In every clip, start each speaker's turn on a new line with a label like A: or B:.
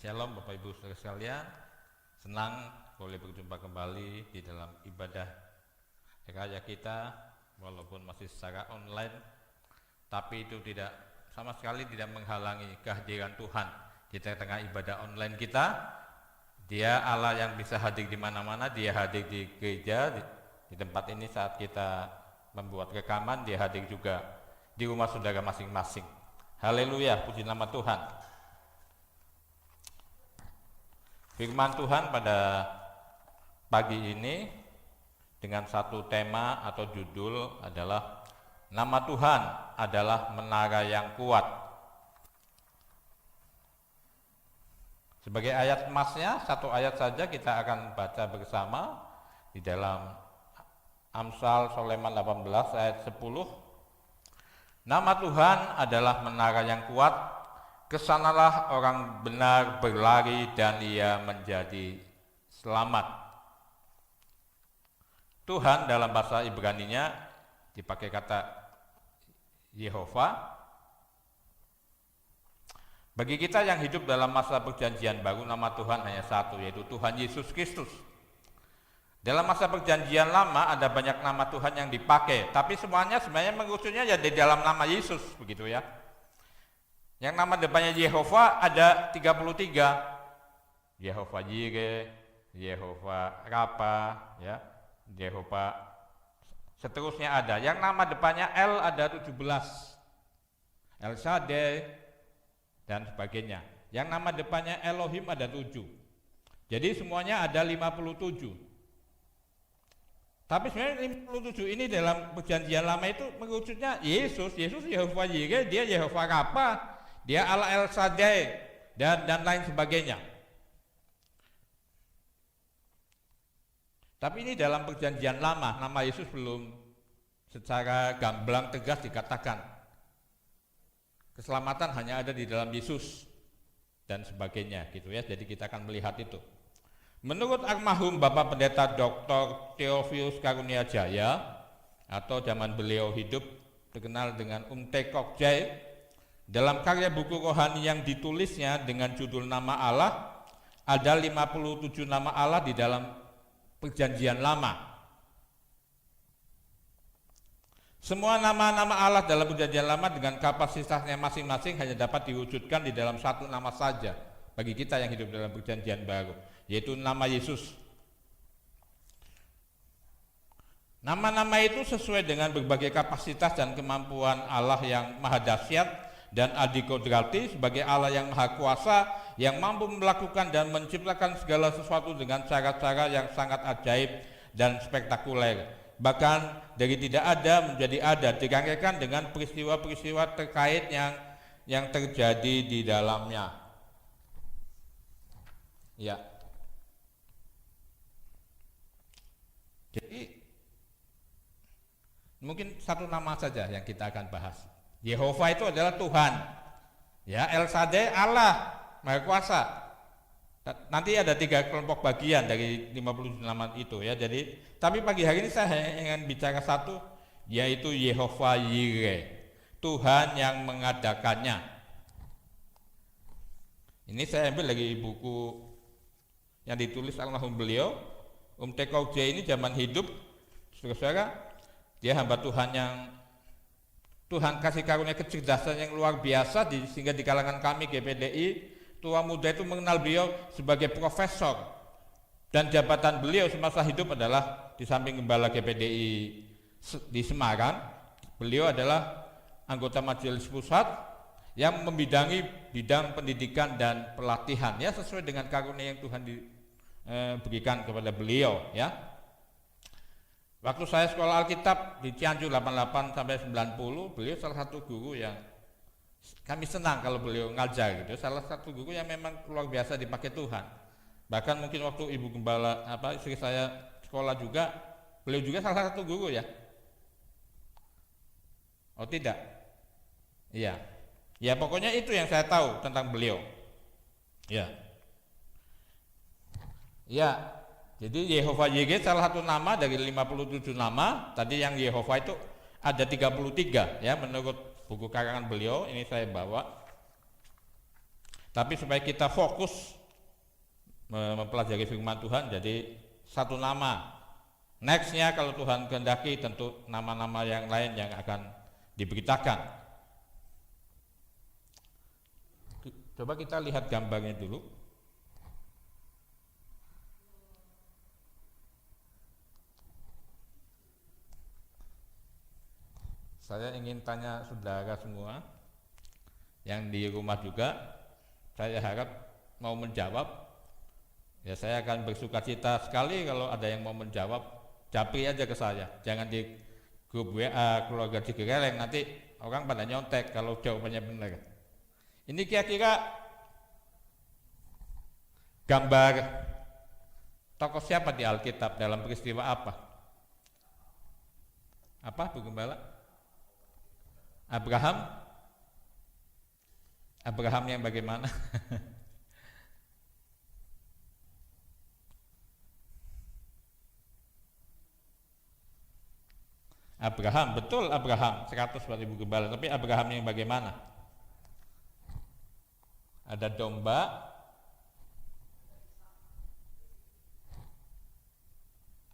A: Shalom Bapak Ibu Saudara sekalian, senang boleh berjumpa kembali di dalam ibadah raya kita, walaupun masih secara online, tapi itu tidak sama sekali tidak menghalangi kehadiran Tuhan di tengah ibadah online kita. Dia Allah yang bisa hadir di mana-mana, Dia hadir di gereja, di tempat ini saat kita membuat rekaman, Dia hadir juga di rumah saudara masing-masing. Haleluya, puji nama Tuhan. Firman Tuhan pada pagi ini dengan satu tema atau judul adalah Nama Tuhan adalah menara yang kuat. Sebagai ayat emasnya, satu ayat saja kita akan baca bersama di dalam Amsal Soleman 18 ayat 10. Nama Tuhan adalah menara yang kuat. Kesanalah orang benar berlari dan ia menjadi selamat. Tuhan dalam bahasa Ibraninya dipakai kata Yehova. Bagi kita yang hidup dalam masa perjanjian baru, nama Tuhan hanya satu, yaitu Tuhan Yesus Kristus. Dalam masa perjanjian lama ada banyak nama Tuhan yang dipakai, tapi semuanya sebenarnya mengucurnya ya di dalam nama Yesus, begitu ya. Yang nama depannya Yehova ada 33. Yehova Jireh, Yehova Rafa, ya, Yehova seterusnya ada. Yang nama depannya El ada 17. El Shaddai dan sebagainya. Yang nama depannya Elohim ada 7. Jadi semuanya ada 57. Tapi sebenarnya 57 ini dalam perjanjian lama itu mengucurnya Yesus Yehova Jireh, dia Yehova Rafa, dia Allah El Shaddai dan lain sebagainya. Tapi ini dalam perjanjian lama, nama Yesus belum secara gamblang tegas dikatakan. Keselamatan hanya ada di dalam Yesus dan sebagainya gitu ya. Jadi kita akan melihat itu. Menurut almarhum Bapak Pendeta Dr. Theophilus Karunia Jaya atau zaman beliau hidup terkenal dengan Tekok Jai, dalam karya buku rohani yang ditulisnya dengan judul Nama Allah, ada 57 nama Allah di dalam perjanjian lama. Semua nama-nama Allah dalam perjanjian lama dengan kapasitasnya masing-masing hanya dapat diwujudkan di dalam satu nama saja bagi kita yang hidup dalam perjanjian baru, yaitu nama Yesus. Nama-nama itu sesuai dengan berbagai kapasitas dan kemampuan Allah yang maha dahsyat dan adikodrati sebagai Allah yang maha kuasa, yang mampu melakukan dan menciptakan segala sesuatu dengan cara-cara yang sangat ajaib dan spektakuler. Bahkan dari tidak ada menjadi ada, dirangkaikan dengan peristiwa-peristiwa terkait yang terjadi di dalamnya. Ya. Jadi mungkin satu nama saja yang kita akan bahas. Yehova itu adalah Tuhan. Ya, El Shaddai Allah, Maha Kuasa. Nanti ada 3 kelompok bagian dari 50 nama itu ya. Jadi, tapi pagi hari ini saya ingin bicara satu, yaitu Yehova Jireh, Tuhan yang mengadakannya. Ini saya ambil dari buku yang ditulis almarhum beliau, Tekok Jai ini zaman hidup, saudara-saudara, dia hamba Tuhan yang Tuhan kasih karunia kecerdasan yang luar biasa sehingga di kalangan kami GPDI tua muda itu mengenal beliau sebagai profesor, dan jabatan beliau semasa hidup adalah di samping gembala GPDI di Semarang, beliau adalah anggota Majelis Pusat yang membidangi bidang pendidikan dan pelatihan ya, sesuai dengan karunia yang Tuhan berikan kepada beliau ya. Waktu saya sekolah Alkitab di Cianjur 88 sampai 90, beliau salah satu guru yang kami senang kalau beliau ngajar gitu. Salah satu guru yang memang luar biasa dipakai Tuhan. Bahkan mungkin waktu ibu gembala istri saya sekolah juga, beliau juga salah satu guru ya. Oh tidak? Iya. Ya pokoknya itu yang saya tahu tentang beliau. Ya. Ya. Jadi Yehova Jireh salah satu nama dari 57 nama. Tadi yang Yehova itu ada 33 ya menurut buku karangan beliau, ini saya bawa. Tapi supaya kita fokus mempelajari firman Tuhan, jadi satu nama. Nextnya kalau Tuhan kehendaki tentu nama-nama yang lain yang akan diberitakan. Coba kita lihat gambarnya dulu. Saya ingin tanya saudara semua yang di rumah juga, saya harap mau menjawab. Ya, saya akan bersukacita sekali kalau ada yang mau menjawab. Japri aja ke saya, jangan di grup WA keluarga Cigereleng, nanti orang pada nyontek kalau jawabannya benar. Ini kira-kira gambar tokoh siapa di Alkitab dalam peristiwa apa? Apa, Bu Gembala? Abraham? Abraham yang bagaimana? Abraham, betul Abraham, 100 buat Ibu Gembala, tapi Abraham yang bagaimana? Ada domba,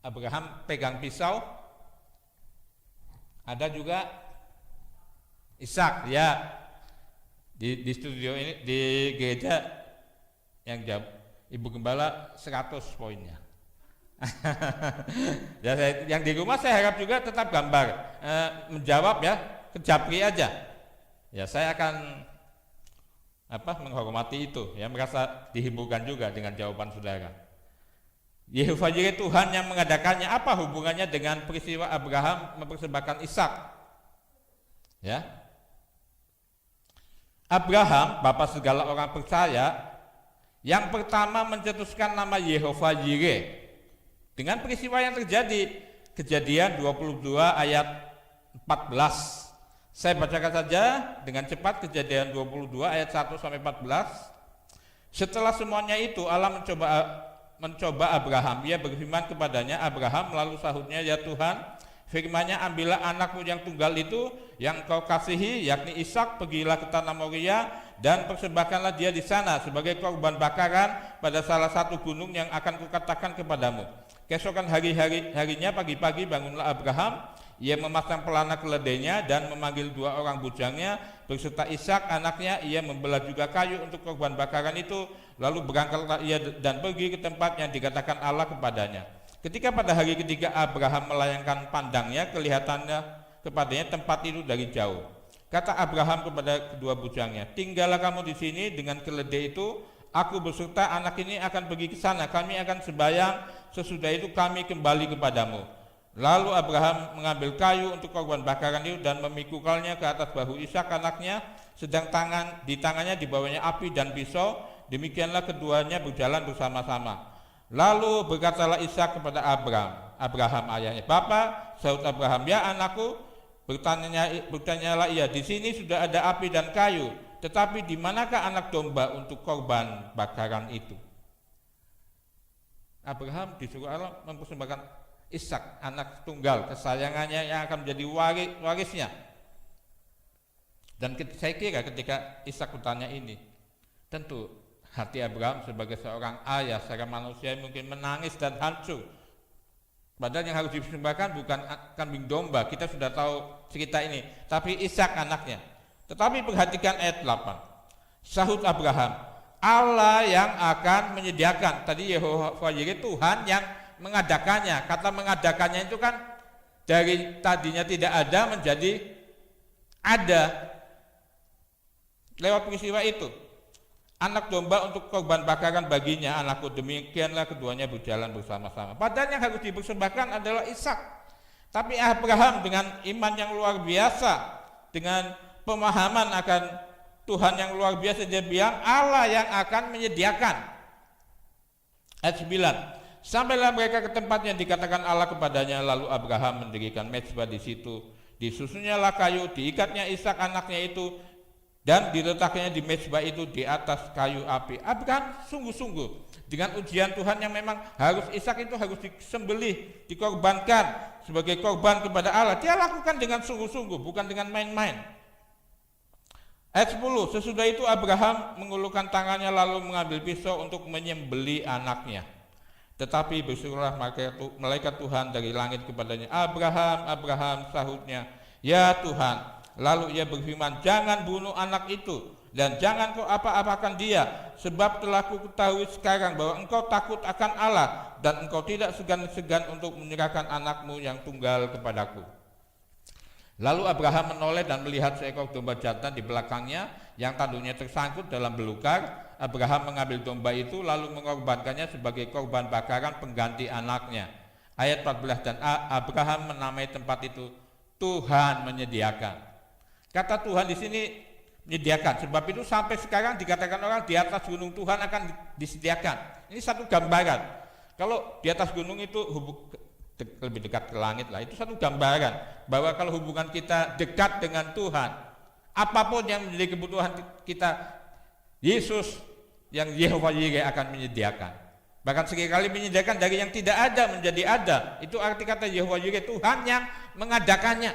A: Abraham pegang pisau, ada juga Ishak, ya. Di studio ini, di gereja yang jawab Ibu Gembala 100 poinnya. Ya, yang di rumah saya harap juga tetap gambar, menjawab ya, ke Japri aja. Ya, saya akan menghormati itu, ya, merasa dihiburkan juga dengan jawaban saudara. Yehova Jireh, Tuhan yang mengadakannya, apa hubungannya dengan peristiwa Abraham mempersembahkan Ishak? Ya, Abraham, bapak segala orang percaya, yang pertama mencetuskan nama Yehova Jireh dengan peristiwa yang terjadi, Kejadian 22 ayat 14. Saya bacakan saja dengan cepat, Kejadian 22 ayat 1 sampai 14. Setelah semuanya itu Allah mencoba Abraham. Ia berfirman kepadanya, Abraham, lalu sahutnya, ya Tuhan, firman-Nya, ambillah anakmu yang tunggal itu yang kau kasihi, yakni Ishak, pergilah ke tanah Moria dan persembahkanlah dia di sana sebagai korban bakaran pada salah satu gunung yang akan kukatakan kepadamu. Keesokan harinya pagi-pagi bangunlah Abraham, ia memasang pelana keledainya dan memanggil 2 orang bujangnya berserta Ishak anaknya. Ia membelah juga kayu untuk korban bakaran itu, lalu berangkatlah ia dan pergi ke tempat yang dikatakan Allah kepadanya. Ketika pada hari ketiga Abraham melayangkan pandangnya, kelihatannya kepadanya tempat itu dari jauh. Kata Abraham kepada kedua bujangnya, tinggallah kamu di sini dengan keledai itu, aku beserta anak ini akan pergi ke sana, kami akan sembahyang, sesudah itu kami kembali kepadamu. Lalu Abraham mengambil kayu untuk korban bakaran itu dan memikukalnya ke atas bahu Ishak anaknya, sedang di tangannya dibawanya api dan pisau. Demikianlah keduanya berjalan bersama-sama. Lalu berkatalah Ishak kepada Abraham ayahnya, Bapa, sahut Abraham, ya anakku. Bertanyalah ia, di sini sudah ada api dan kayu, tetapi di manakah anak domba untuk korban bakaran itu? Abraham disuruh Allah mempersembahkan Ishak, anak tunggal kesayangannya yang akan menjadi warisnya. Dan saya kira ketika Ishak bertanya ini, tentu hati Abraham sebagai seorang ayah secara manusia mungkin menangis dan hancur. Padahal yang harus dipersembahkan bukan kambing domba, kita sudah tahu cerita ini, tapi Ishak anaknya. Tetapi perhatikan ayat 8. Sahut Abraham, Allah yang akan menyediakan. Tadi Yehova Jireh, Tuhan yang mengadakannya. Kata mengadakannya itu kan dari tadinya tidak ada menjadi ada lewat peristiwa itu. Anak domba untuk korban bakaran baginya anakku, demikianlah keduanya berjalan bersama-sama. Padahal yang harus dipersembahkan adalah Ishak. Tapi Abraham dengan iman yang luar biasa, dengan pemahaman akan Tuhan yang luar biasa, dia bilang Allah yang akan menyediakan. Ayat 9. Sampailah mereka ke tempat yang dikatakan Allah kepadanya, lalu Abraham mendirikan mezbah di situ. Disusunyalah kayu, diikatnya Ishak anaknya itu, dan diletakkannya di mezbah itu di atas kayu api. Abraham sungguh-sungguh dengan ujian Tuhan yang memang harus Ishak itu harus disembelih, dikorbankan sebagai korban kepada Allah. Dia lakukan dengan sungguh-sungguh, bukan dengan main-main. Ayat 10, sesudah itu Abraham mengulurkan tangannya lalu mengambil pisau untuk menyembelih anaknya. Tetapi bersuruhlah malaikat Tuhan dari langit kepadanya, Abraham, Abraham, sahutnya, ya Tuhan. Lalu ia berfirman, jangan bunuh anak itu, dan jangan kau apa-apakan dia, sebab telah ku ketahui sekarang bahwa engkau takut akan Allah, dan engkau tidak segan-segan untuk menyerahkan anakmu yang tunggal kepadaku. Lalu Abraham menoleh dan melihat seekor domba jantan di belakangnya yang tanduknya tersangkut dalam belukar. Abraham mengambil domba itu lalu mengorbankannya sebagai korban bakaran pengganti anaknya. Ayat 14, dan Abraham menamai tempat itu Tuhan menyediakan. Kata Tuhan di sini menyediakan, sebab itu sampai sekarang dikatakan orang di atas gunung Tuhan akan disediakan. Ini satu gambaran. Kalau di atas gunung itu lebih dekat ke langit lah, itu satu gambaran bahwa kalau hubungan kita dekat dengan Tuhan, apapun yang menjadi kebutuhan kita, Yesus yang Yehova Yireh akan menyediakan. Bahkan sekali menyediakan dari yang tidak ada menjadi ada. Itu arti kata Yehova Yireh, Tuhan yang mengadakannya.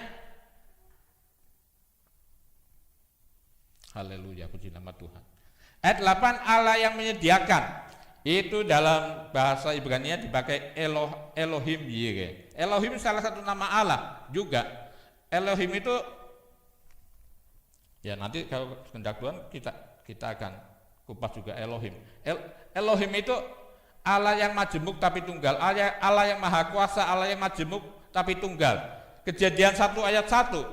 A: Haleluya, puji nama Tuhan. Ayat 8, Allah yang menyediakan. Itu dalam bahasa Ibrani dipakai Elohim Yireh. Elohim salah satu nama Allah juga. Elohim itu ya nanti kalau kehendak Tuhan kita akan kupas juga Elohim. Elohim itu Allah yang majemuk tapi tunggal, Allah yang maha kuasa, Allah yang majemuk tapi tunggal. Kejadian 1 ayat 1.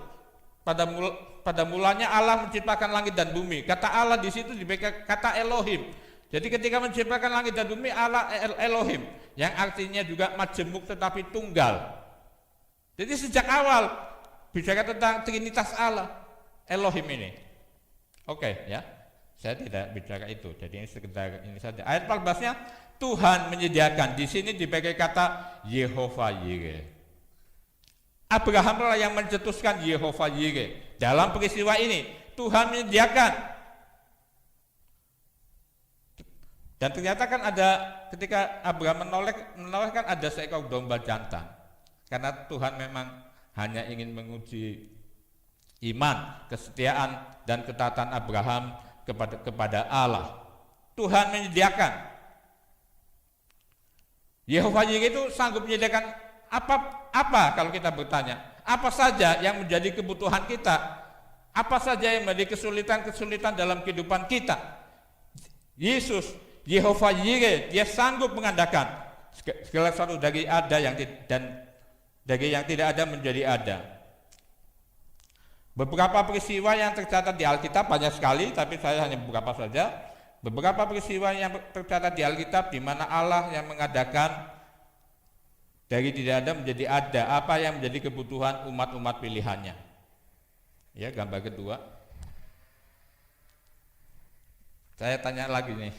A: Pada mulanya Allah menciptakan langit dan bumi. Kata Allah di situ dipakai kata Elohim. Jadi ketika menciptakan langit dan bumi, Allah Elohim, yang artinya juga majemuk tetapi tunggal. Jadi sejak awal bicara tentang Trinitas Allah, Elohim ini. Oke, ya. Saya tidak bicara itu. Jadi ini sekedar ini saja. Ayat 14-nya Tuhan menyediakan. Di sini dipakai kata Yehova Yireh. Abraham lah yang mencetuskan Yehova Yireh. Dalam peristiwa ini Tuhan menyediakan. Dan ternyata kan ada ketika Abraham menoleh kan ada seekor domba jantan. Karena Tuhan memang hanya ingin menguji iman, kesetiaan dan ketaatan Abraham kepada Allah. Tuhan menyediakan. Yehova Yireh itu sanggup menyediakan apa kalau kita bertanya, apa saja yang menjadi kebutuhan kita, apa saja yang menjadi kesulitan-kesulitan dalam kehidupan kita. Yesus, Yehova Yireh, dia sanggup mengadakan segala sesuatu dari ada dan dari yang tidak ada menjadi ada. Beberapa peristiwa yang tercatat di Alkitab banyak sekali, tapi saya hanya beberapa saja. Beberapa peristiwa yang tercatat di Alkitab di mana Allah yang mengadakan dari tidak ada menjadi ada, apa yang menjadi kebutuhan umat-umat pilihannya. Ya, gambar kedua. Saya tanya lagi nih,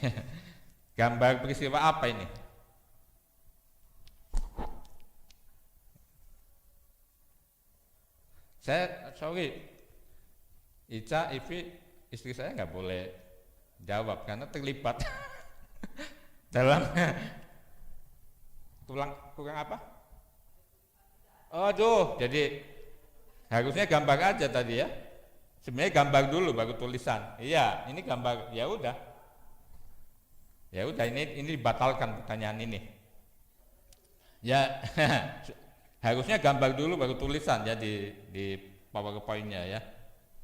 A: gambar peristiwa apa ini? Sorry, Ica, Ivi, istri saya nggak boleh jawab karena terlibat dalam kurang apa? Aduh, jadi harusnya gambar aja tadi ya. Sebenarnya gambar dulu baru tulisan. Iya, ini gambar. Ya udah. Ya udah, ini dibatalkan pertanyaan ini. Ya, harusnya gambar dulu baru tulisan ya di PowerPoint-nya ya.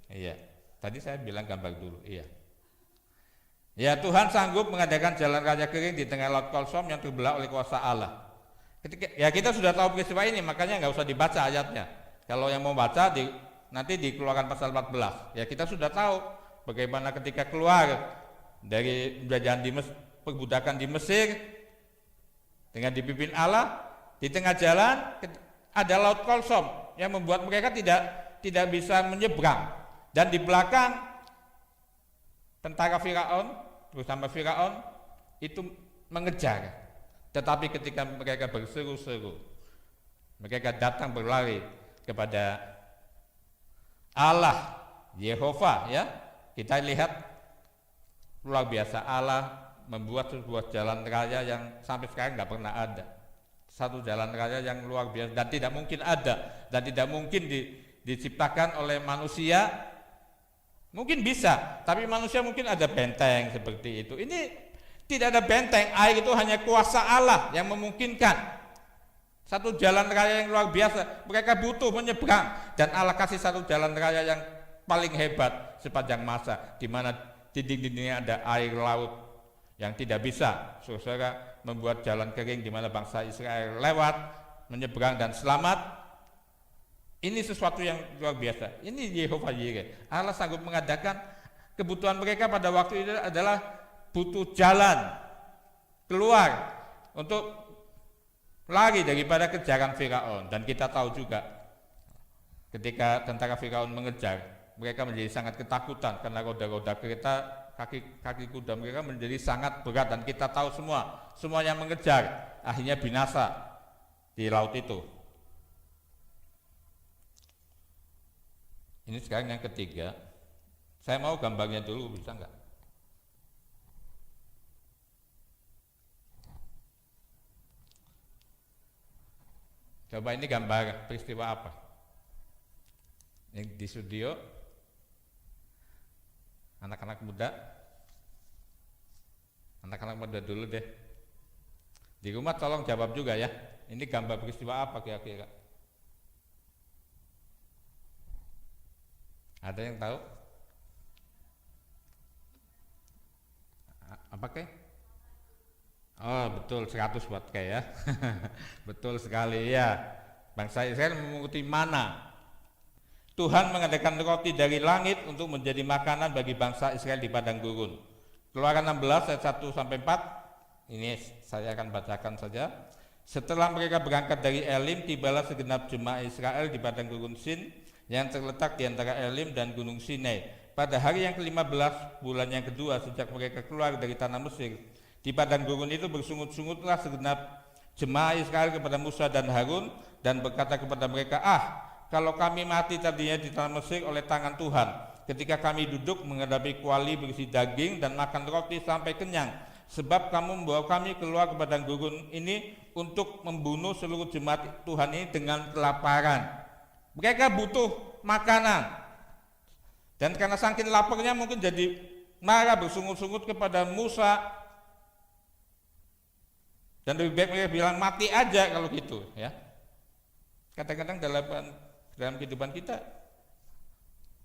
A: Iya. Tadi saya bilang gambar dulu. Iya. Ya, Tuhan sanggup mengadakan jalan raya kering di tengah laut Kolsom yang terbelah oleh kuasa Allah. Kita sudah tahu peristiwa ini, makanya nggak usah dibaca ayatnya. Kalau yang mau baca nanti dikeluarkan pasal 14. Ya, kita sudah tahu bagaimana ketika keluar dari penjajahan perbudakan di Mesir dengan dipimpin Allah, di tengah jalan ada laut Kolsom yang membuat mereka tidak bisa menyeberang, dan di belakang tentara Firaun bersama Firaun itu mengejar. Tetapi ketika mereka berseru-seru, mereka datang berlari kepada Allah Yehova ya. Kita lihat luar biasa, Allah membuat sebuah jalan raya yang sampai sekarang nggak pernah ada. Satu jalan raya yang luar biasa dan tidak mungkin ada dan tidak mungkin diciptakan oleh manusia Mungkin bisa, tapi manusia mungkin ada benteng seperti itu. Ini tidak ada benteng, air itu hanya kuasa Allah yang memungkinkan. Satu jalan raya yang luar biasa, mereka butuh menyeberang, dan Allah kasih satu jalan raya yang paling hebat sepanjang masa, di mana dinding-dindingnya ada air laut yang tidak bisa saudara membuat jalan kering di mana bangsa Israel lewat, menyeberang dan selamat. Ini sesuatu yang luar biasa. Ini Yehova Yireh. Allah sanggup mengadakan kebutuhan mereka pada waktu itu adalah butuh jalan keluar untuk lari daripada kejaran Firaun. Dan kita tahu juga ketika tentara Firaun mengejar, mereka menjadi sangat ketakutan karena roda-roda kereta, kaki kuda mereka menjadi sangat berat, dan kita tahu semua yang mengejar akhirnya binasa di laut itu. Ini sekarang yang ketiga. Saya mau gambarnya dulu, bisa enggak? Coba ini gambar peristiwa apa? Yang di studio, anak-anak muda dulu deh. Di rumah tolong jawab juga ya. Ini gambar peristiwa apa kira-kira? Ada yang tahu? Apa kek? Oh betul, 100 buat kek ya. Betul sekali ya. Bangsa Israel memunguti mana. Tuhan mengadakan roti dari langit untuk menjadi makanan bagi bangsa Israel di padang gurun. Keluaran 16 ayat 1 sampai 4. Ini saya akan bacakan saja. Setelah mereka berangkat dari Elim, tibalah segenap jemaah Israel di padang gurun Sin yang terletak di antara Elim dan gunung Sinai. Pada hari yang ke-15 bulan yang kedua sejak mereka keluar dari tanah Mesir, di padang gurun itu bersungut-sungutlah segenap jemaah Israel kepada Musa dan Harun dan berkata kepada mereka, kalau kami mati tadinya di tanah Mesir oleh tangan Tuhan, ketika kami duduk menghadapi kuali berisi daging dan makan roti sampai kenyang, sebab kamu membawa kami keluar ke padang gurun ini untuk membunuh seluruh jemaat Tuhan ini dengan kelaparan. Mereka butuh makanan, dan karena saking laparnya mungkin jadi marah, bersungut-sungut kepada Musa, dan lebih baik mereka bilang mati aja kalau gitu ya. Kadang-kadang dalam kehidupan kita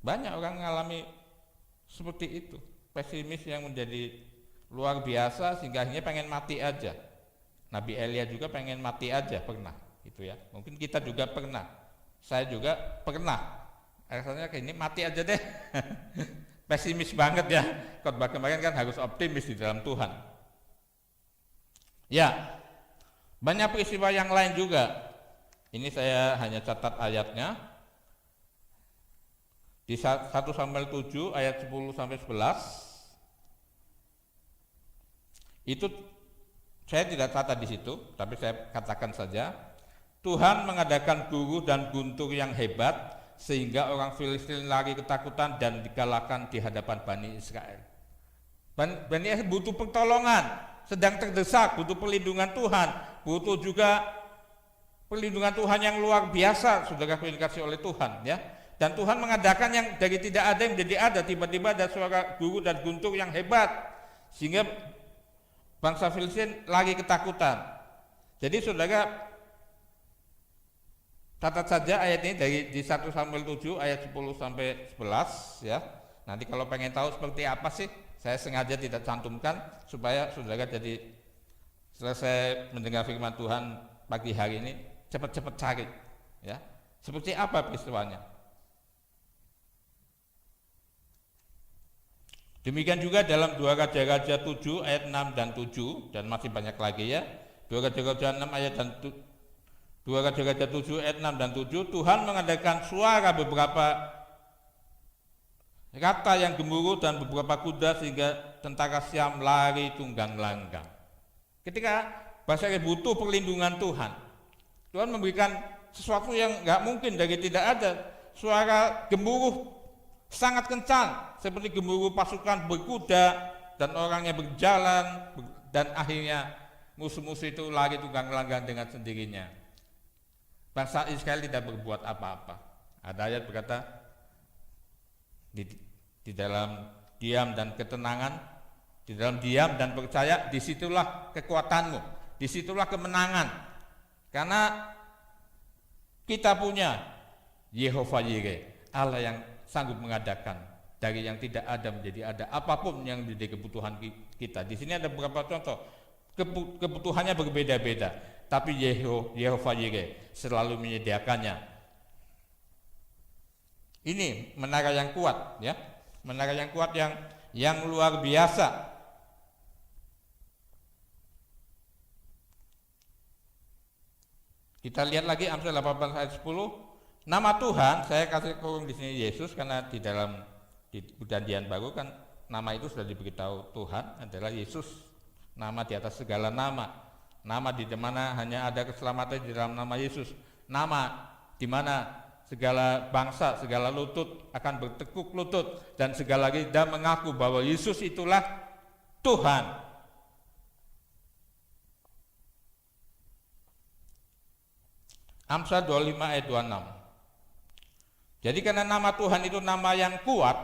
A: banyak orang mengalami seperti itu, pesimis yang menjadi luar biasa sehingga akhirnya pengen mati aja. Nabi Elia juga pengen mati aja, pernah gitu ya. Mungkin kita juga pernah, saya juga pernah. Rasanya kayak ini mati aja deh. Pesimis banget ya. Khotbah kemarin kan harus optimis di dalam Tuhan. Ya, banyak peristiwa yang lain juga. Ini saya hanya catat ayatnya. Di 1 Samuel 7 ayat 10 sampai 11. Itu saya tidak catat di situ, tapi saya katakan saja. Tuhan mengadakan guru dan guntur yang hebat sehingga orang Filistin lari ketakutan dan dikalahkan di hadapan Bani Israel. Bani Israel butuh pertolongan, sedang terdesak, butuh perlindungan Tuhan, butuh juga perlindungan Tuhan yang luar biasa, saudara dikasih oleh Tuhan ya. Dan Tuhan mengadakan yang dari tidak ada yang menjadi ada, tiba-tiba ada suara guru dan guntur yang hebat sehingga bangsa Filistin lagi ketakutan. Jadi saudara catat saja ayat ini di 1 Samuel 7 ayat 10 sampai 11 ya. Nanti kalau pengen tahu seperti apa sih, saya sengaja tidak cantumkan supaya saudara jadi selesai mendengar firman Tuhan pagi hari ini cepat-cepat cari ya. Seperti apa peristiwanya. Demikian juga dalam 2 Raja-Raja 7 ayat 6 dan 7 dan masih banyak lagi ya. 2 Raja-Raja 6 ayat 2 Raja-Raja 7 ayat 6 dan 7, Tuhan mengadakan suara beberapa kata yang gemuruh dan beberapa kuda sehingga tentara Syam lari tunggang langgang. Ketika bangsa Israel butuh perlindungan Tuhan, Tuhan memberikan sesuatu yang nggak mungkin dari tidak ada. Suara gemuruh sangat kencang seperti gemuruh pasukan berkuda dan orangnya berjalan, dan akhirnya musuh-musuh itu lari tunggang langgang dengan sendirinya. Bangsa Israel tidak berbuat apa-apa. Ada ayat berkata Di dalam diam dan ketenangan, di dalam diam dan percaya, disitulah kekuatanmu, disitulah kemenangan. Karena kita punya Yehova Yireh, Allah yang sanggup mengadakan dari yang tidak ada menjadi ada, apapun yang menjadi kebutuhan kita. Di sini ada beberapa contoh, kebutuhannya berbeda-beda, tapi Yehova Yireh selalu menyediakannya. Ini menara yang kuat, ya, menara yang kuat yang luar biasa. Kita lihat lagi Amsal 18 ayat 10. Nama Tuhan, saya kasih kurung di sini Yesus, karena di dalam di Perjanjian Baru kan nama itu sudah diberitahu Tuhan adalah Yesus, nama di atas segala nama. Nama di mana hanya ada keselamatan di dalam nama Yesus. Nama di mana segala bangsa, segala lutut akan bertekuk lutut dan segala lidah mengaku bahwa Yesus itulah Tuhan. Amsal 25 ayat 26. Jadi karena nama Tuhan itu nama yang kuat,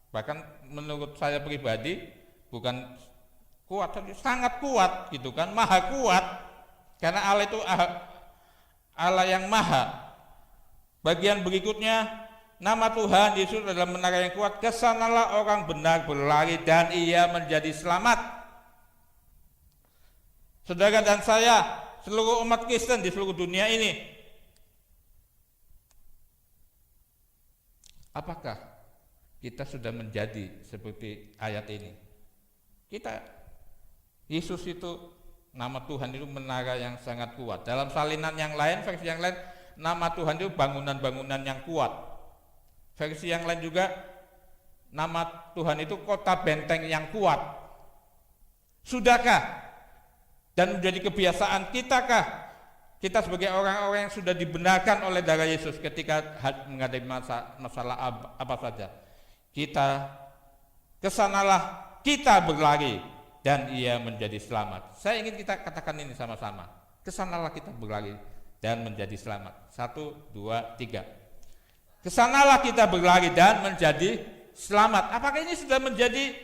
A: bahkan menurut saya pribadi bukan kuat, tapi sangat kuat gitu kan, maha kuat. Karena Allah itu Allah yang maha. Bagian berikutnya, nama Tuhan Yesus adalah menara yang kuat, kesanalah orang benar berlari dan ia menjadi selamat. Saudara dan saya, seluruh umat Kristen di seluruh dunia ini, apakah kita sudah menjadi seperti ayat ini? Yesus itu, nama Tuhan itu menara yang sangat kuat. Dalam salinan yang lain, versi yang lain, nama Tuhan itu bangunan-bangunan yang kuat. Versi yang lain juga, nama Tuhan itu kota benteng yang kuat. Sudahkah dan menjadi kebiasaan kitakah kita sebagai orang-orang yang sudah dibenarkan oleh darah Yesus ketika menghadapi masalah apa saja, kita kesanalah kita berlari dan ia menjadi selamat. Saya ingin kita katakan ini sama-sama, kesanalah kita berlari dan menjadi selamat. 1, 2, 3. Kesanalah kita berlari dan menjadi selamat. Apakah ini sudah menjadi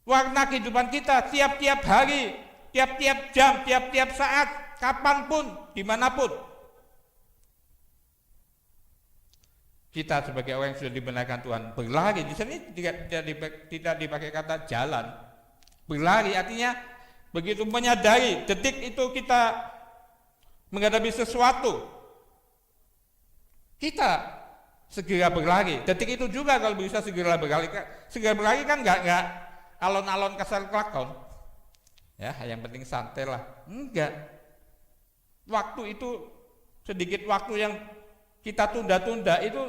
A: warna kehidupan kita tiap-tiap hari, tiap-tiap jam, tiap-tiap saat, kapanpun, dimanapun? Kita sebagai orang yang sudah dibenarkan Tuhan berlari. Di sini tidak dipakai kata jalan. Berlari artinya begitu menyadari detik itu kita menghadapi sesuatu, kita segera berlari. Detik itu juga kalau bisa segera berlari. Segera berlari kan nggak alon-alon kasar kelakon. Ya, yang penting santai lah. Enggak. Waktu itu, sedikit waktu yang kita tunda-tunda itu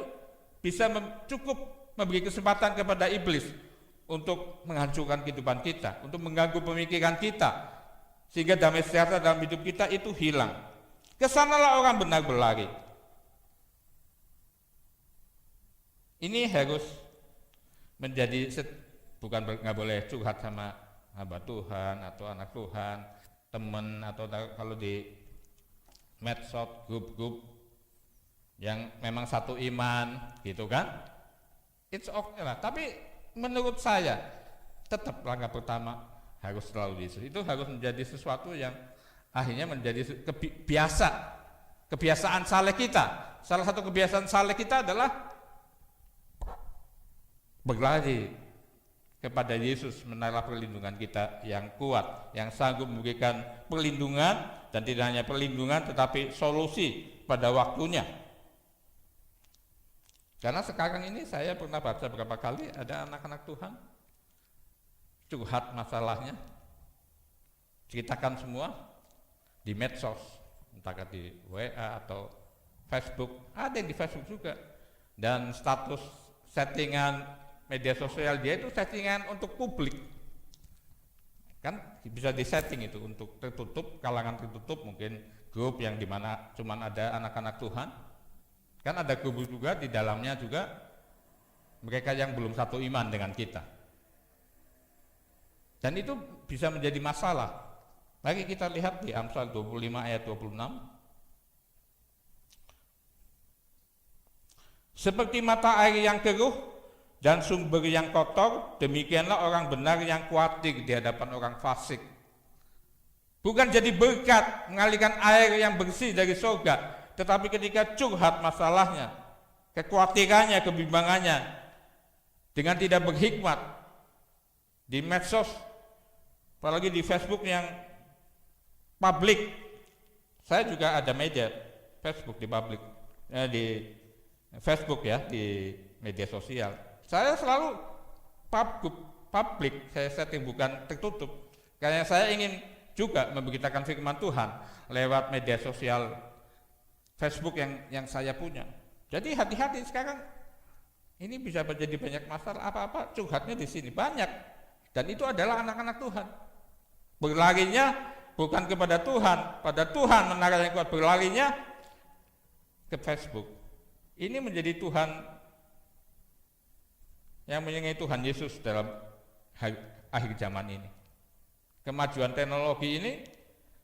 A: bisa cukup memberi kesempatan kepada iblis untuk menghancurkan kehidupan kita, untuk mengganggu pemikiran kita, sehingga damai sejahtera dalam hidup kita itu hilang. Kesanalah orang benar berlari. Ini harus menjadi, bukan nggak boleh curhat sama hamba Tuhan atau anak Tuhan, teman, atau kalau di medsos, grup-grup yang memang satu iman gitu kan, it's okay lah. Tapi menurut saya tetap langkah pertama harus selalu Yesus. Itu harus menjadi sesuatu yang akhirnya menjadi kebiasaan saleh kita. Salah satu kebiasaan saleh kita adalah berlari kepada Yesus, menara perlindungan kita yang kuat, yang sanggup memberikan perlindungan, dan tidak hanya perlindungan tetapi solusi pada waktunya. Karena sekarang ini saya pernah baca beberapa kali ada anak-anak Tuhan curhat masalahnya, ceritakan semua di medsos, entah di WA atau Facebook, ada yang di Facebook juga, dan status settingan media sosial dia itu settingan untuk publik, kan bisa disetting itu untuk tertutup, kalangan tertutup, mungkin grup yang dimana cuman ada anak-anak Tuhan, kan ada grup juga di dalamnya juga mereka yang belum satu iman dengan kita, dan itu bisa menjadi masalah. Mari kita lihat di Amsal 25 ayat 26. Seperti mata air yang keruh, dan sumber yang kotor, demikianlah orang benar yang khawatir di hadapan orang fasik. Bukan jadi berkat mengalirkan air yang bersih dari surga, tetapi ketika curhat masalahnya, kekhawatirannya, kebimbangannya, dengan tidak berhikmat di medsos, apalagi di Facebook yang publik. Saya juga ada media Facebook di publik, di Facebook ya, di media sosial. Saya selalu publik, saya setting bukan tertutup, karena saya ingin juga memberitakan firman Tuhan lewat media sosial Facebook yang saya punya. Jadi hati-hati sekarang, ini bisa menjadi banyak masalah, apa-apa curhatnya di sini banyak, dan itu adalah anak-anak Tuhan. Berlarinya bukan kepada Tuhan, pada Tuhan menara yang kuat, berlarinya ke Facebook. Ini menjadi Tuhan yang menyenangi Tuhan Yesus dalam akhir zaman ini. Kemajuan teknologi ini,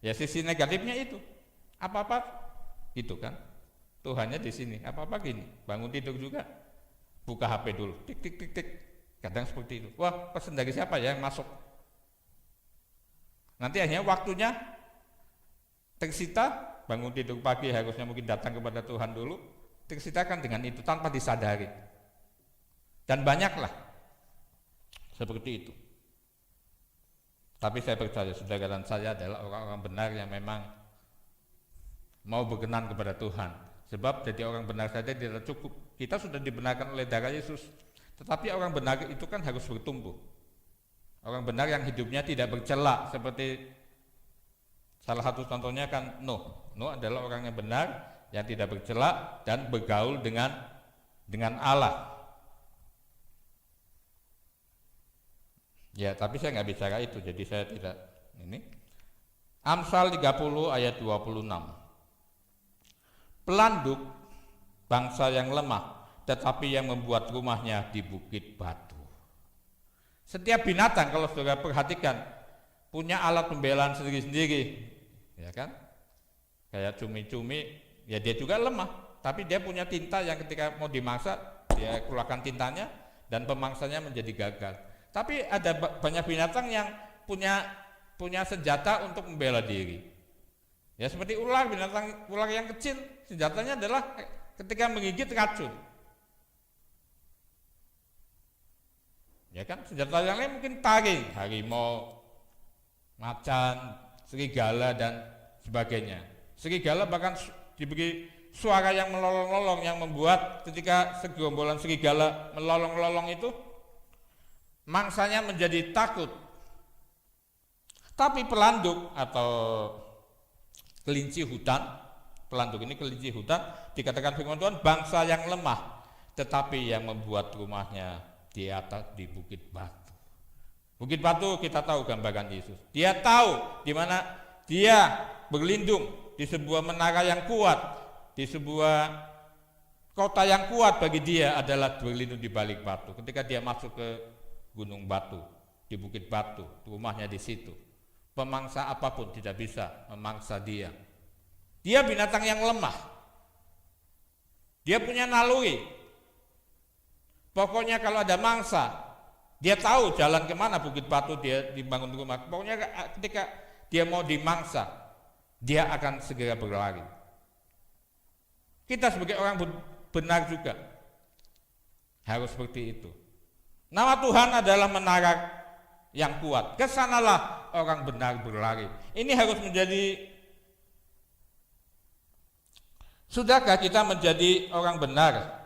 A: ya sisi negatifnya itu. Apa-apa gitu kan. Tuhannya di sini, apa-apa gini. Bangun tidur juga, buka HP dulu, tik tik tik tik. Kadang seperti itu. Wah, pesan dari siapa ya yang masuk? Nanti akhirnya waktunya tersita, bangun tidur pagi harusnya mungkin datang kepada Tuhan dulu, tersitakan dengan itu tanpa disadari. Dan banyaklah seperti itu. Tapi saya percaya saudara dan saya adalah orang-orang benar yang memang mau berkenan kepada Tuhan. Sebab jadi orang benar saja tidak cukup. Kita sudah dibenarkan oleh darah Yesus. Tetapi orang benar itu kan harus bertumbuh. Orang benar yang hidupnya tidak bercela, seperti salah satu contohnya kan Nuh. Nuh adalah orang yang benar, yang tidak bercela dan bergaul dengan Allah. Ya, tapi saya nggak bicara itu, jadi saya tidak ini. Amsal 30 ayat 26. Pelanduk bangsa yang lemah, tetapi yang membuat rumahnya di bukit batu. Setiap binatang kalau saudara perhatikan punya alat pembelaan sendiri-sendiri, ya kan? Kayak cumi-cumi, ya dia juga lemah, tapi dia punya tinta yang ketika mau dimangsa dia keluarkan tintanya dan pemangsanya menjadi gagal. Tapi ada banyak binatang yang punya senjata untuk membela diri. Ya seperti ular, binatang ular yang kecil, senjatanya adalah ketika menggigit racun. Ya kan, senjata yang lain mungkin taring, harimau, macan, serigala dan sebagainya. Serigala bahkan diberi suara yang melolong-lolong yang membuat ketika segerombolan serigala melolong-lolong itu mangsanya menjadi takut. Tapi pelanduk atau kelinci hutan, pelanduk ini kelinci hutan, dikatakan firman Tuhan bangsa yang lemah, tetapi yang membuat rumahnya di atas di bukit batu. Bukit batu kita tahu gambaran Yesus. Dia tahu di mana dia berlindung di sebuah menara yang kuat, di sebuah kota yang kuat bagi dia adalah berlindung di balik batu. Ketika dia masuk ke gunung batu, di bukit batu, rumahnya di situ. Pemangsa apapun tidak bisa memangsa dia. Dia binatang yang lemah. Dia punya naluri. Pokoknya kalau ada mangsa, dia tahu jalan kemana bukit batu dia dibangun rumah. Pokoknya ketika dia mau dimangsa, dia akan segera berlari. Kita sebagai orang benar juga harus seperti itu. Nama Tuhan adalah menara yang kuat. Kesanalah orang benar berlari. Ini harus menjadi, sudahkah kita menjadi orang benar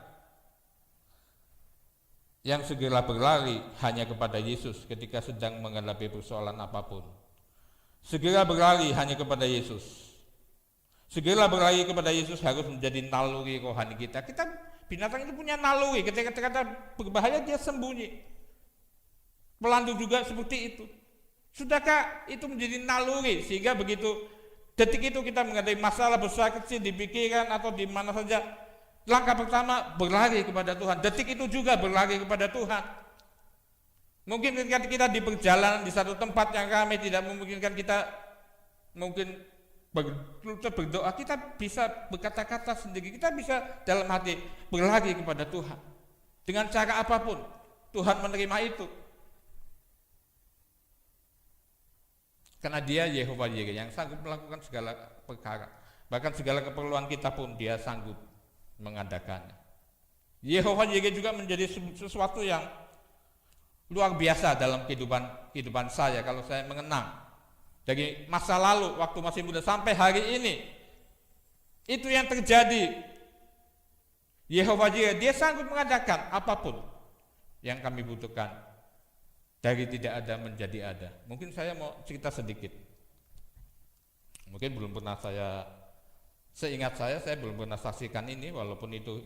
A: yang segera berlari hanya kepada Yesus ketika sedang menghadapi persoalan apapun? Segera berlari hanya kepada Yesus. Segera berlari kepada Yesus harus menjadi naluri rohani kita. Binatang itu punya naluri, ketika berbahaya dia sembunyi. Pelanduk juga seperti itu. Sudahkah itu menjadi naluri sehingga begitu detik itu kita menghadapi masalah besar kecil di pikiran atau di mana saja, langkah pertama berlari kepada Tuhan. Detik itu juga berlari kepada Tuhan. Mungkin ketika kita di perjalanan di satu tempat yang ramai tidak memungkinkan kita mungkin berdoa, kita bisa berkata-kata sendiri, kita bisa dalam hati berlari kepada Tuhan dengan cara apapun. Tuhan menerima itu. Karena dia Yehova Yire yang sanggup melakukan segala perkara. Bahkan segala keperluan kita pun dia sanggup mengadakannya. Yehova Yire juga menjadi sesuatu yang luar biasa dalam kehidupan saya. Kalau saya mengenang dari masa lalu waktu masih muda sampai hari ini, itu yang terjadi. Yehova Yire, dia sanggup mengadakan apapun yang kami butuhkan. Dari tidak ada menjadi ada. Mungkin saya mau cerita sedikit. Mungkin belum pernah seingat saya belum pernah saksikan ini, walaupun itu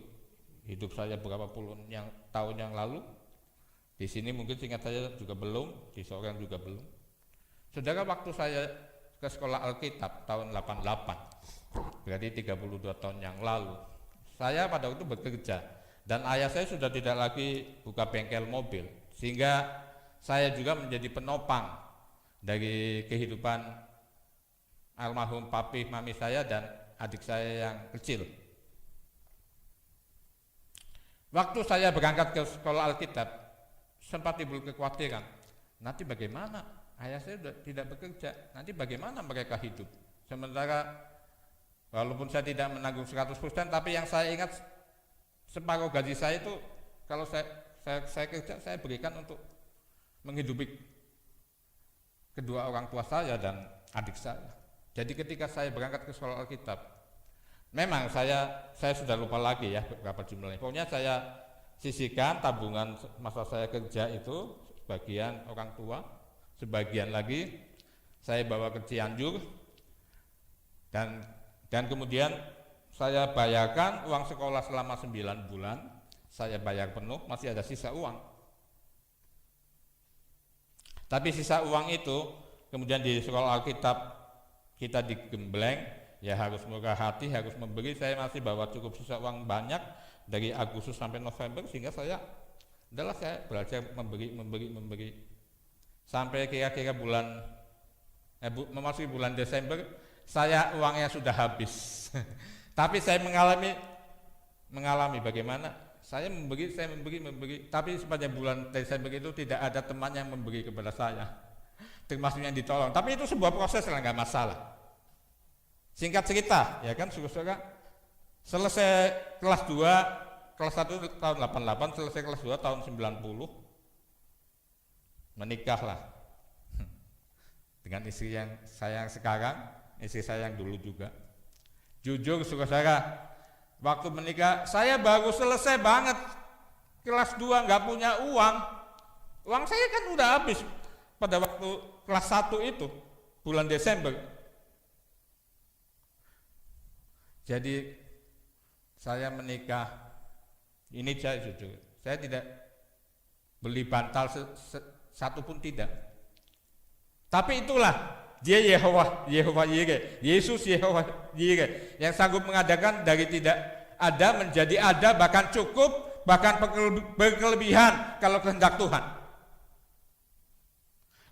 A: hidup saya berapa puluh tahun yang lalu. Di sini mungkin seingat saya juga belum, di seorang juga belum. Saudara, waktu saya ke sekolah Alkitab tahun 88, berarti 32 tahun yang lalu, saya pada waktu bekerja dan ayah saya sudah tidak lagi buka bengkel mobil, sehingga saya juga menjadi penopang dari kehidupan almarhum papi mami saya dan adik saya yang kecil. Waktu saya berangkat ke sekolah Alkitab, sempat timbul kekhawatiran, nanti bagaimana? Ayah saya sudah tidak bekerja, nanti bagaimana mereka hidup? Sementara walaupun saya tidak menanggung 100%, tapi yang saya ingat separuh gaji saya itu kalau saya kerja, saya berikan untuk menghidupi kedua orang tua saya dan adik saya. Jadi ketika saya berangkat ke sekolah Alkitab, memang saya sudah lupa lagi ya berapa jumlahnya. Pokoknya saya sisihkan tabungan masa saya kerja itu, sebagian orang tua, sebagian lagi saya bawa ke Cianjur, dan kemudian saya bayarkan uang sekolah selama 9 bulan, saya bayar penuh, masih ada sisa uang. Tapi sisa uang itu kemudian di sekolah Alkitab kita digembleng, ya harus murah hati, harus memberi. Saya masih bawa cukup sisa uang banyak dari Agustus sampai November, sehingga saya belajar memberi sampai kira-kira memasuki bulan Desember, uangnya sudah habis. Tapi saya mengalami bagaimana saya memberi, tapi sepanjang bulan Desember itu tidak ada teman yang memberi kepada saya, termasuk yang ditolong. Tapi itu sebuah proses lah, nggak masalah. Singkat cerita, ya kan, saudara, selesai kelas 2, kelas 1 tahun 88, selesai kelas 2 tahun 90, menikahlah dengan istri yang saya sekarang, istri saya yang dulu juga. Jujur, saudara, waktu menikah, saya baru selesai banget kelas 2, nggak punya uang. Uang saya kan udah habis pada waktu kelas 1 itu, bulan Desember. Jadi saya menikah, ini saya jujur, saya tidak beli bantal satu pun tidak. Tapi itulah dia Yehova Yire, Yesus Yehova Yire, yang sanggup mengadakan dari tidak ada menjadi ada, bahkan cukup, bahkan berkelebihan kalau kehendak Tuhan.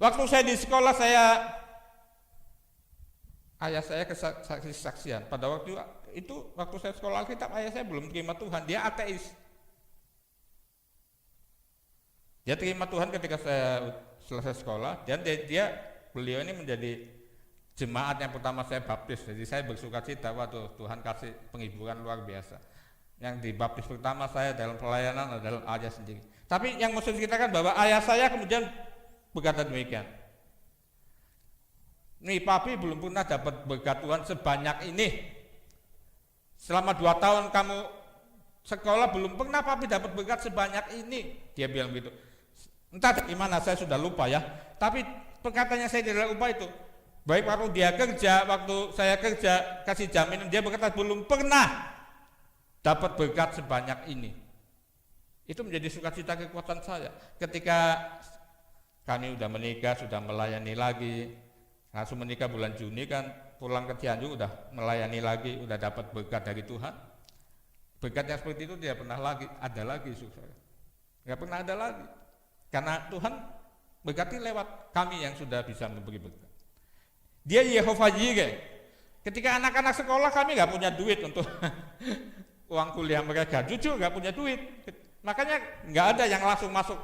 A: Waktu saya di sekolah, ayah saya kesaksian. Pada waktu itu, waktu saya sekolah Alkitab, ayah saya belum terima Tuhan, dia ateis. Dia terima Tuhan ketika saya selesai sekolah, dan beliau ini menjadi jemaat yang pertama saya baptis. Jadi saya bersuka cita, waduh, Tuhan kasih penghiburan luar biasa. Yang dibaptis pertama saya dalam pelayanan adalah ayah sendiri. Tapi yang mau saya ceritakan bahwa ayah saya kemudian berkata demikian, nih papi belum pernah dapat berkat Tuhan sebanyak ini. Selama 2 tahun kamu sekolah belum pernah papi dapat berkat sebanyak ini. Dia bilang begitu. Entah gimana, saya sudah lupa ya. Tapi perkataannya saya tidak lupa itu. Baik waktu dia kerja, waktu saya kerja, kasih jaminan, dia berkata belum pernah dapat berkat sebanyak ini. Itu menjadi sukacita kekuatan saya. Ketika kami sudah menikah, sudah melayani lagi, langsung menikah bulan Juni kan, pulang ke Cianjur udah melayani lagi, udah dapat berkat dari Tuhan. Berkat yang seperti itu tidak pernah ada lagi, saudara. Nggak pernah ada lagi. Karena Tuhan berkati lewat kami yang sudah bisa memberi berkat. Dia Yehova Yire. Ketika anak-anak sekolah, kami nggak punya duit untuk uang kuliah mereka. Jujur nggak punya duit. Makanya nggak ada yang langsung masuk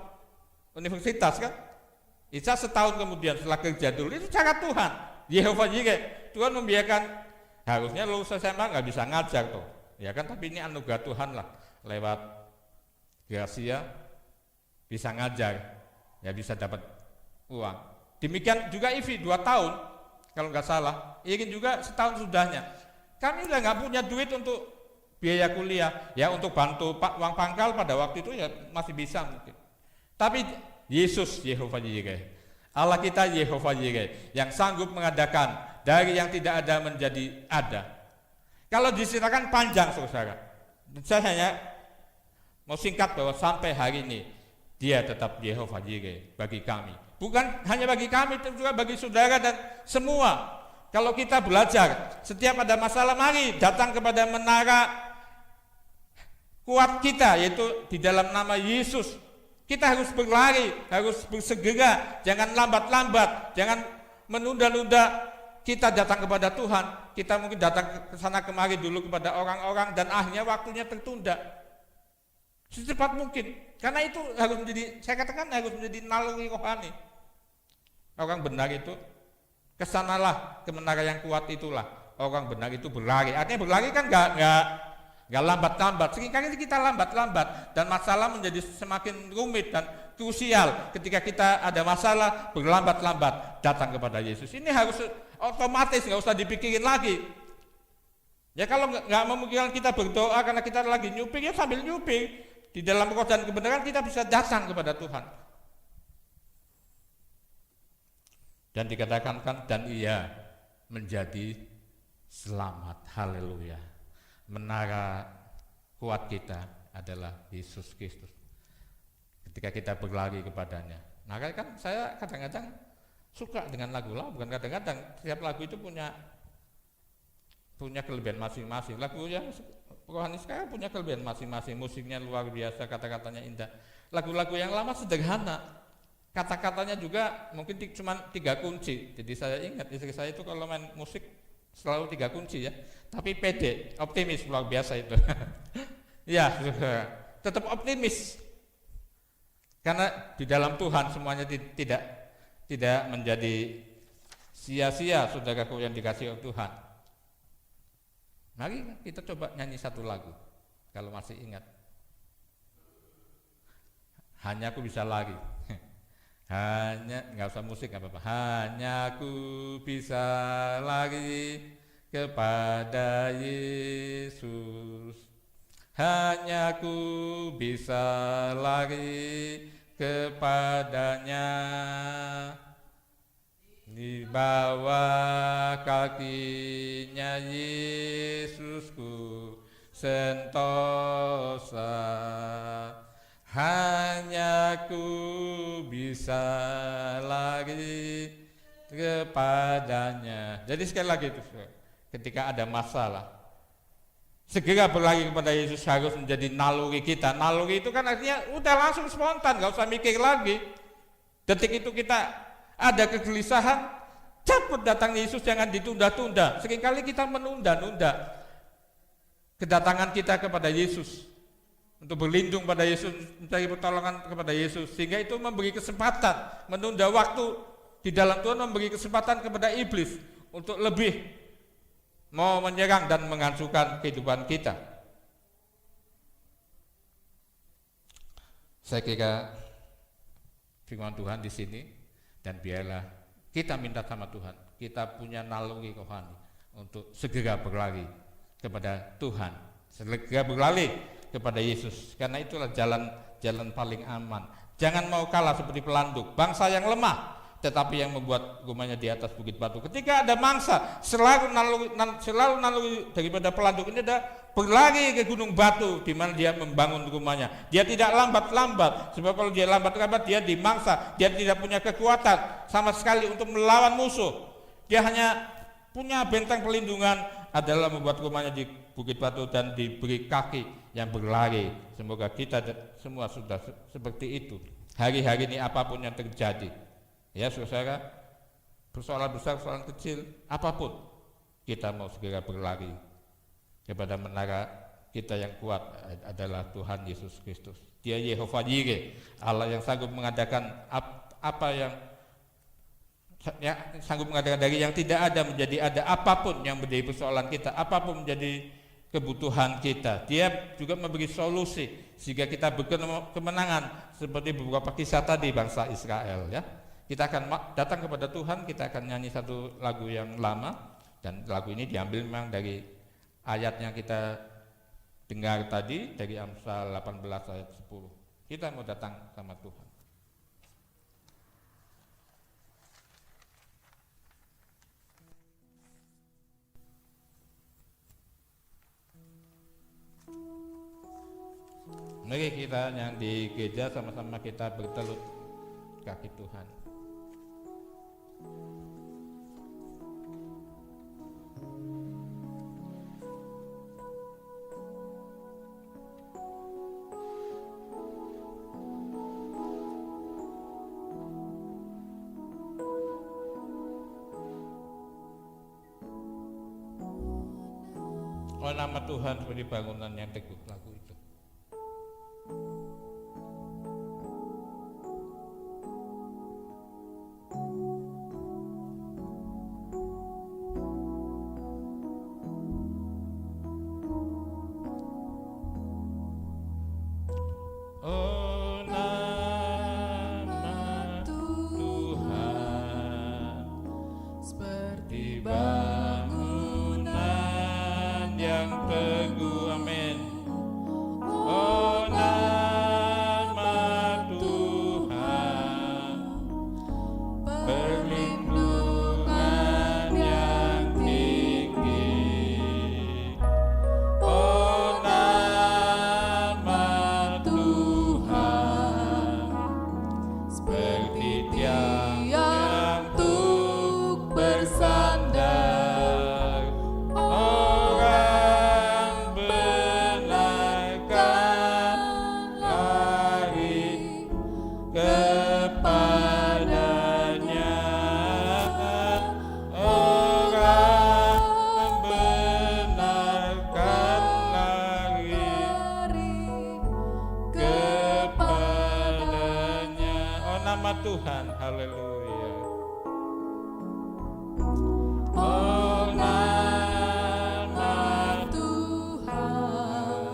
A: universitas kan. Isa setahun kemudian setelah kerja dulu, itu cara Tuhan. Yehova Jireh, Tuhan membiarkan, harusnya lulus SMA nggak bisa ngajar tuh, ya kan? Tapi ini anugerah Tuhan lah, lewat gracia bisa ngajar, ya bisa dapat uang. Demikian juga Ivi 2 tahun, kalau nggak salah. Irin juga setahun sudahnya. Kami udah nggak punya duit untuk biaya kuliah, ya untuk bantu uang pangkal pada waktu itu ya masih bisa mungkin. Tapi Yesus Yehova Jireh, Allah kita Yehova Jireh, yang sanggup mengadakan dari yang tidak ada menjadi ada. Kalau diceritakan panjang saudara, saya hanya mau singkat bahwa sampai hari ini Dia tetap Yehova Jireh bagi kami. Bukan hanya bagi kami, tapi juga bagi saudara dan semua. Kalau kita belajar, setiap ada masalah mari datang kepada menara kuat kita, yaitu di dalam nama Yesus. Kita harus berlari, harus bersegera, jangan lambat-lambat, jangan menunda-nunda. Kita datang kepada Tuhan, kita mungkin datang ke sana kemari dulu kepada orang-orang dan akhirnya waktunya tertunda. Secepat mungkin, karena itu harus menjadi, saya katakan harus menjadi naluri rohani. Orang benar itu, kesanalah ke menara yang kuat itulah. Orang benar itu berlari, artinya berlari kan nggak lambat-lambat. Seringkali kita lambat-lambat dan masalah menjadi semakin rumit dan krusial. Ketika kita ada masalah, berlambat-lambat datang kepada Yesus. Ini harus otomatis, nggak usah dipikirin lagi. Ya kalau nggak memungkinkan kita berdoa karena kita lagi nyuping, ya sambil nyuping di dalam roh dan kebenaran kita bisa datang kepada Tuhan. Dan dikatakan kan, dan Ia menjadi selamat. Haleluya. Menara kuat kita adalah Yesus Kristus. Ketika kita berlari kepadanya. Nah kan saya kadang-kadang suka dengan lagu-lagu, bukan kadang-kadang, setiap lagu itu punya kelebihan masing-masing. Lagu yang rohani sekarang punya kelebihan masing-masing. Musiknya luar biasa, kata-katanya indah. Lagu-lagu yang lama sederhana, kata-katanya juga mungkin cuma 3 kunci. Jadi saya ingat istri saya itu kalau main musik selalu 3 kunci ya, tapi pede, optimis, luar biasa itu. Ya, tetap optimis, karena di dalam Tuhan semuanya tidak menjadi sia-sia, saudaraku yang dikasih oleh Tuhan. Mari kita coba nyanyi satu lagu, kalau masih ingat. Hanya aku bisa lari. Hanya, nggak usah musik, nggak apa-apa. Hanya aku bisa lari kepada Yesus. Hanya aku bisa lari kepadanya. Di bawah kakinya Yesusku sentosa. Hanya ku bisa lari kepadanya. Jadi sekali lagi itu, ketika ada masalah, segera berlari kepada Yesus harus menjadi naluri kita. Naluri itu kan artinya udah langsung spontan, gak usah mikir lagi. Detik itu kita ada kegelisahan, cepat datang Yesus, jangan ditunda-tunda. Seringkali kita menunda-nunda kedatangan kita kepada Yesus, untuk berlindung pada Yesus, mencari pertolongan kepada Yesus, sehingga itu memberi kesempatan, menunda waktu di dalam Tuhan, memberi kesempatan kepada iblis untuk lebih mau menyerang dan menghancurkan kehidupan kita. Saya kira firman Tuhan di sini, dan biarlah kita minta sama Tuhan, kita punya naluri rohani untuk segera berlari kepada Tuhan, segera berlari kepada Yesus, karena itulah jalan paling aman. Jangan mau kalah seperti pelanduk, bangsa yang lemah tetapi yang membuat rumahnya di atas bukit batu. Ketika ada mangsa, selalu naluri daripada pelanduk ini ada berlari ke gunung batu di mana dia membangun rumahnya. Dia tidak lambat-lambat, sebab kalau dia lambat-lambat dia dimangsa, dia tidak punya kekuatan sama sekali untuk melawan musuh. Dia hanya punya benteng perlindungan adalah membuat rumahnya di bukit batu dan diberi kaki yang berlari. Semoga kita semua sudah seperti itu. Hari-hari ini apapun yang terjadi, ya saudara, persoalan besar, persoalan kecil, apapun, kita mau segera berlari kepada menara kita yang kuat adalah Tuhan Yesus Kristus. Dia Yehova Jireh, Allah yang sanggup mengadakan apa yang sanggup mengadakan dari yang tidak ada menjadi ada. Apapun yang menjadi persoalan kita, apapun menjadi kebutuhan kita, Dia juga memberi solusi sehingga kita berkemenangan seperti beberapa kisah tadi bangsa Israel, ya. Kita akan datang kepada Tuhan, kita akan nyanyi satu lagu yang lama, dan lagu ini diambil memang dari ayat yang kita dengar tadi dari Amsal 18 ayat 10. Kita mau datang sama Tuhan. Mari kita yang di gereja sama-sama kita bertelut kaki Tuhan. Oh, nama Tuhan seperti bangunan yang teguh, lagu itu. Oh, nama Tuhan seperti bangunan yang teguh, amin. Oh, nama Tuhan perlindungan yang tinggi. Oh, nama Tuhan seperti tiang yang untuk bersandar. Orang benar kan lari kepadanya. Orang benar kan lari kepadanya. Oh, nama Tuhan, haleluya. Oh, nama
B: Tuhan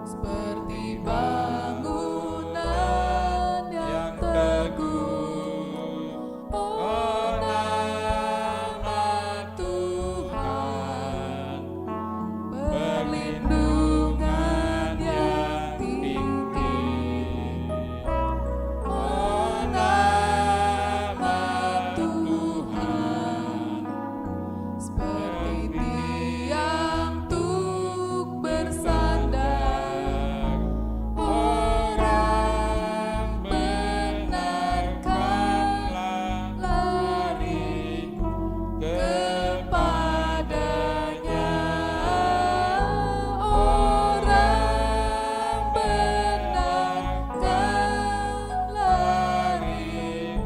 B: seperti bangunan yang teguh.
A: Oh, nama Tuhan perlindungan yang tinggi. Oh, nama Tuhan
B: seperti tiang untuk bersandar. Orang benarkan lari kepadanya. Orang benarkan lari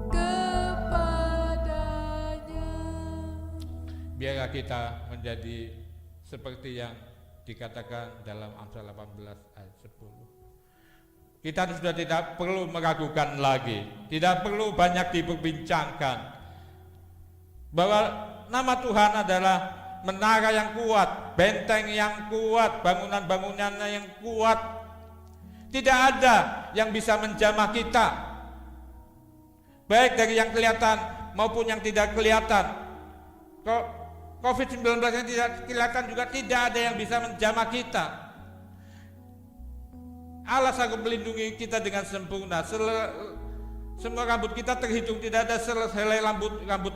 B: kepadanya.
A: Biarlah kita menjadi seperti yang dikatakan dalam Amsal 18 ayat 10. Kita sudah tidak perlu meragukan lagi, tidak perlu banyak diperbincangkan bahwa nama Tuhan adalah menara yang kuat, benteng yang kuat, bangunan-bangunannya yang kuat. Tidak ada yang bisa menjamah kita, baik dari yang kelihatan maupun yang tidak kelihatan. COVID-19 yang tidak kelihatan juga tidak ada yang bisa menjamah kita. Allah sanggup melindungi kita dengan sempurna. Semua rambut kita terhitung, tidak ada sehelai rambut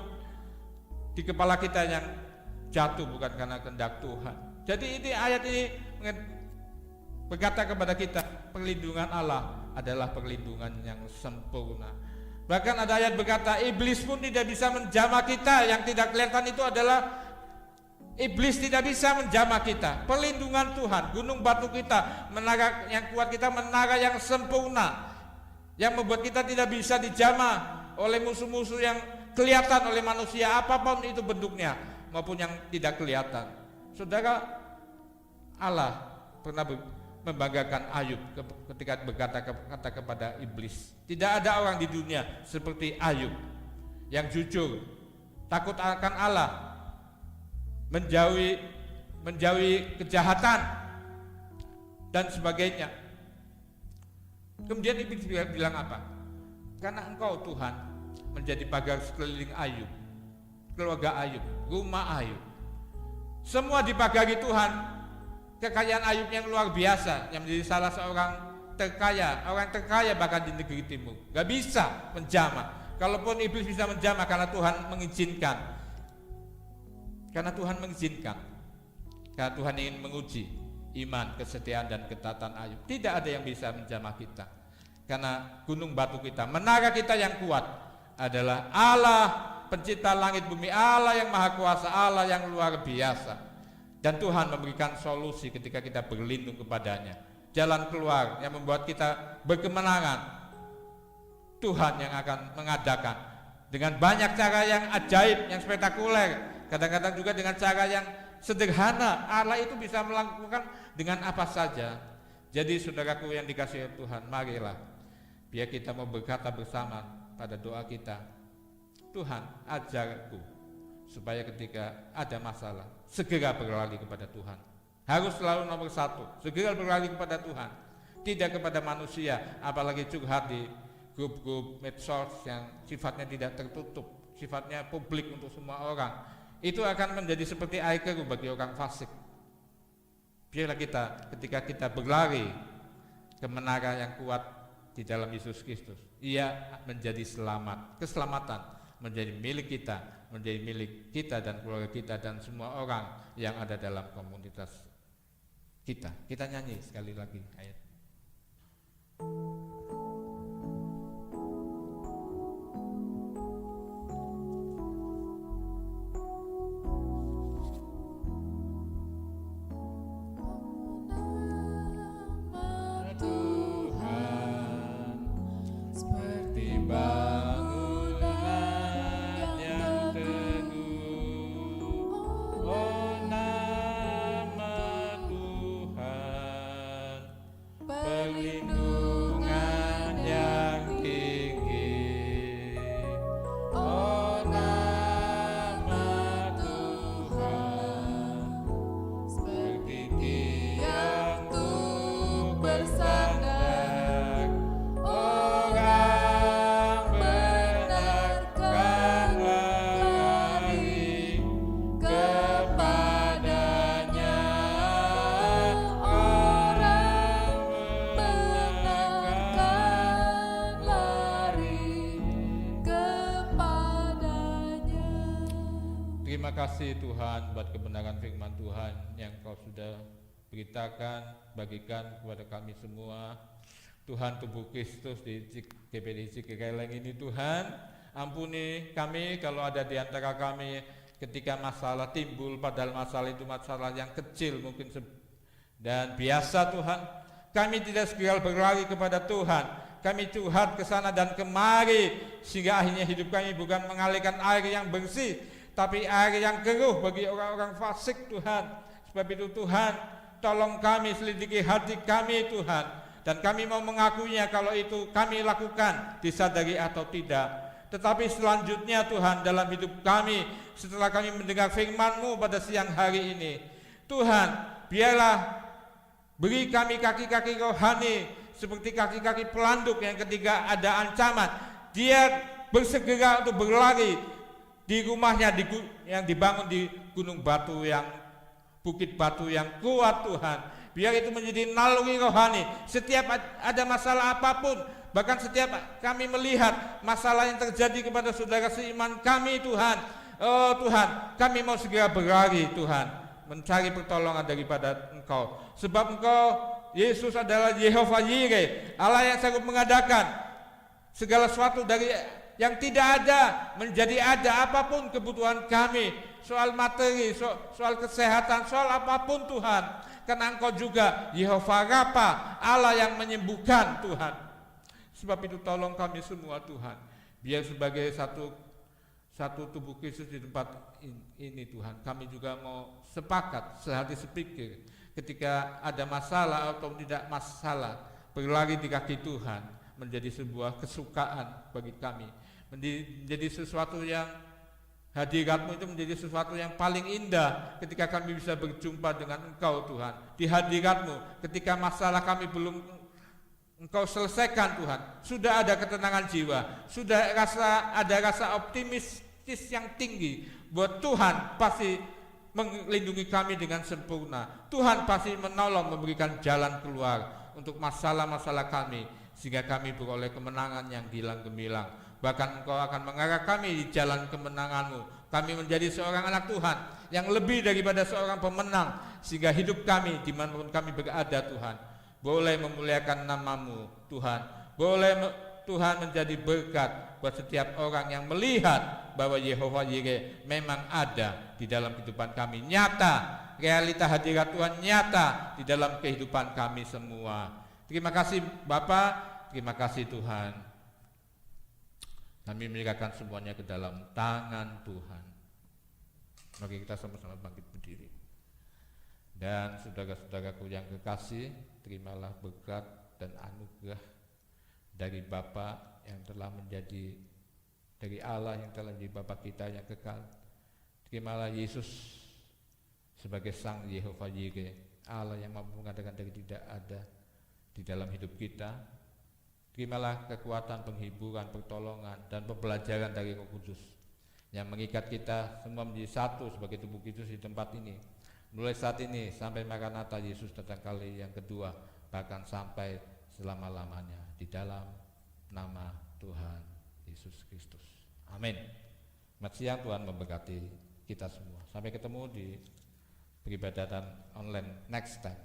A: di kepala kita yang jatuh bukan karena kehendak Tuhan. Jadi ini ayat ini berkata kepada kita, perlindungan Allah adalah perlindungan yang sempurna. Bahkan ada ayat berkata, iblis pun tidak bisa menjamah kita. Yang tidak kelihatan itu adalah iblis tidak bisa menjamah kita. Perlindungan Tuhan, gunung batu kita, menara yang kuat kita, menara yang sempurna, yang membuat kita tidak bisa dijamah oleh musuh-musuh yang kelihatan oleh manusia, apapun itu bentuknya maupun yang tidak kelihatan. Saudara, Allah pernah membanggakan Ayub ketika berkata kepada iblis, tidak ada orang di dunia seperti Ayub yang jujur, takut akan Allah, menjauhi kejahatan dan sebagainya. Kemudian iblis bilang apa? Karena engkau Tuhan menjadi pagar sekeliling Ayub, keluarga Ayub, rumah Ayub, semua dipagari Tuhan. Kekayaan Ayub yang luar biasa, yang menjadi salah seorang terkaya, orang terkaya bahkan di negeri timur. Gak bisa menjamah. Kalaupun iblis bisa menjamah karena Tuhan mengizinkan. Karena Tuhan mengizinkan. Karena Tuhan ingin menguji iman, kesetiaan dan ketaatan Ayub. Tidak ada yang bisa menjamah kita. Karena gunung batu kita, menara kita yang kuat adalah Allah, pencipta langit bumi, Allah yang maha kuasa, Allah yang luar biasa. Dan Tuhan memberikan solusi ketika kita berlindung kepadanya. Jalan keluar yang membuat kita berkemenangan. Tuhan yang akan mengadakan dengan banyak cara yang ajaib, yang spektakuler. Kadang-kadang juga dengan cara yang sederhana. Allah itu bisa melakukan dengan apa saja. Jadi saudaraku yang dikasihi Tuhan, marilah biar kita mau berkata bersama pada doa kita, Tuhan ajarku supaya ketika ada masalah segera berlari kepada Tuhan. Harus selalu nomor satu, segera berlari kepada Tuhan, tidak kepada manusia, apalagi curhat di grup-grup medsos yang sifatnya tidak tertutup, sifatnya publik untuk semua orang. Itu akan menjadi seperti air keruh bagi orang fasik. Biarlah kita ketika kita berlari ke menara yang kuat di dalam Yesus Kristus, ia menjadi selamat, keselamatan menjadi milik kita, menjadi milik kita dan keluarga kita dan semua orang yang ada dalam komunitas kita. Kita nyanyi sekali lagi ayat. Terima kasih Tuhan buat kebenaran firman Tuhan yang Kau sudah beritakan, bagikan kepada kami semua. Tuhan, tubuh Kristus di GPD Cikereleng ini Tuhan, ampuni kami kalau ada di antara kami ketika masalah timbul, padahal masalah itu masalah yang kecil mungkin dan biasa Tuhan. Kami tidak segera berlari kepada Tuhan, kami curhat ke sana dan kemari, sehingga akhirnya hidup kami bukan mengalirkan air yang bersih, tapi air yang keruh bagi orang-orang fasik Tuhan. Sebab itu Tuhan, tolong kami selidiki hati kami Tuhan, dan kami mau mengakuinya kalau itu kami lakukan, disadari atau tidak. Tetapi selanjutnya Tuhan, dalam hidup kami setelah kami mendengar firman-Mu pada siang hari ini, Tuhan, biarlah beri kami kaki-kaki rohani seperti kaki-kaki pelanduk yang ketika ada ancaman dia bersegera untuk berlari di rumahnya yang dibangun di gunung batu yang bukit batu yang kuat Tuhan. Biar itu menjadi naluri rohani. Setiap ada masalah apapun, bahkan setiap kami melihat masalah yang terjadi kepada saudara seiman kami Tuhan, oh Tuhan, kami mau segera berlari Tuhan, mencari pertolongan daripada Engkau. Sebab Engkau Yesus adalah Yehova Yireh, Allah yang sanggup mengadakan segala sesuatu dari yang tidak ada menjadi ada. Apapun kebutuhan kami, soal materi, soal kesehatan, soal apapun Tuhan, karena Engkau juga Yehova Rafa, Allah yang menyembuhkan Tuhan. Sebab itu tolong kami semua Tuhan, biar sebagai satu satu tubuh Kristus di tempat ini Tuhan. Kami juga mau sepakat, sehati sepikir, ketika ada masalah atau tidak masalah, berlari di kaki Tuhan menjadi sebuah kesukaan bagi kami, menjadi sesuatu yang hadirat-Mu itu menjadi sesuatu yang paling indah ketika kami bisa berjumpa dengan Engkau Tuhan. Di hadirat-Mu ketika masalah kami belum Engkau selesaikan Tuhan, sudah ada ketenangan jiwa, sudah ada rasa optimistis yang tinggi buat Tuhan pasti melindungi kami dengan sempurna. Tuhan pasti menolong, memberikan jalan keluar untuk masalah-masalah kami, sehingga kami beroleh kemenangan yang gilang gemilang. Bahkan Engkau akan mengarah kami di jalan kemenangan-Mu. Kami menjadi seorang anak Tuhan yang lebih daripada seorang pemenang, sehingga hidup kami dimanapun kami berada Tuhan boleh memuliakan nama-Mu Tuhan, boleh Tuhan menjadi berkat buat setiap orang yang melihat bahwa Yehova Yireh memang ada di dalam kehidupan kami, nyata, realita hadirat Tuhan nyata di dalam kehidupan kami semua. Terima kasih Bapa, terima kasih Tuhan. Kami menyerahkan semuanya ke dalam tangan Tuhan. Mari kita sama-sama bangkit berdiri. Dan saudara-saudaraku yang kekasih, terimalah berkat dan anugerah dari Bapa yang telah menjadi, dari Allah yang telah menjadi Bapa kita yang kekal. Terimalah Yesus sebagai Sang Yehova Yireh, Allah yang mampu mengadakan dari tidak ada di dalam hidup kita. Terimalah kekuatan, penghiburan, pertolongan, dan pembelajaran dari Roh Kudus yang mengikat kita semua menjadi satu sebagai tubuh Kristus di tempat ini. Mulai saat ini sampai Maranatha Yesus datang kali yang kedua, bahkan sampai selama-lamanya, di dalam nama Tuhan Yesus Kristus. Amin. Selamat siang, Tuhan memberkati kita semua. Sampai ketemu di peribadatan online next time.